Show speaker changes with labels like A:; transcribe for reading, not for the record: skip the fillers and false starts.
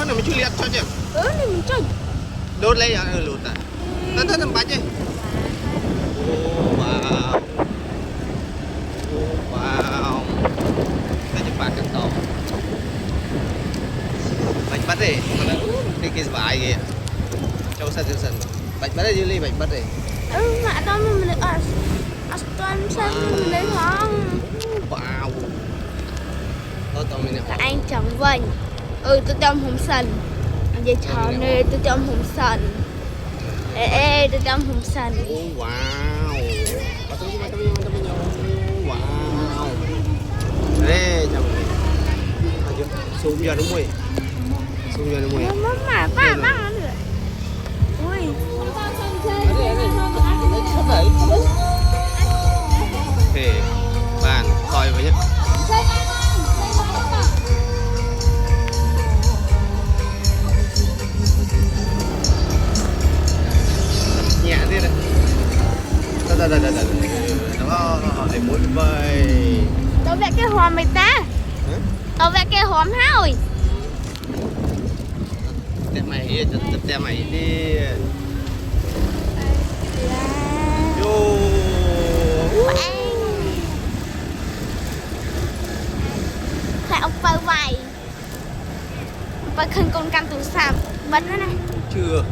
A: này mình chưa liệt cho chứ.
B: Này mình chơi.
A: Đốt lấy lụt à. Tất tầm bánh đi. Wow. Wow. Kita cepat kan tau. Bạch bắt đi. Đi cái vải kìa. Châu sân. Bạch bắt đi Julie, bạch bắt đi.
B: Mà tao mình được toàn sân mình lấy không.
A: Wow. Tao mình
B: Là anh chồng Vinh. Tôi trong hồng sân. Vậy chờ nè, tôi trong hồng sân. Ê, tôi trong hồng sân.
A: Wow. Wow. Đây, chồng. Xuống giờ đúng rồi. Xuống giờ đúng rồi.
B: Mà ba nó được. Ui.
A: Oke, bạn coi với nhé. Nhẹ thế này. Đó, để mũi bơi.
B: Tao vẽ cái hòm mày ta. Tao vẽ cái hòm thôi.
A: Tem mày đi. Yo.
B: Thầy ông bơi vậy. Bơi khinh con cam từ sạp. Bật nó này.
A: Chưa.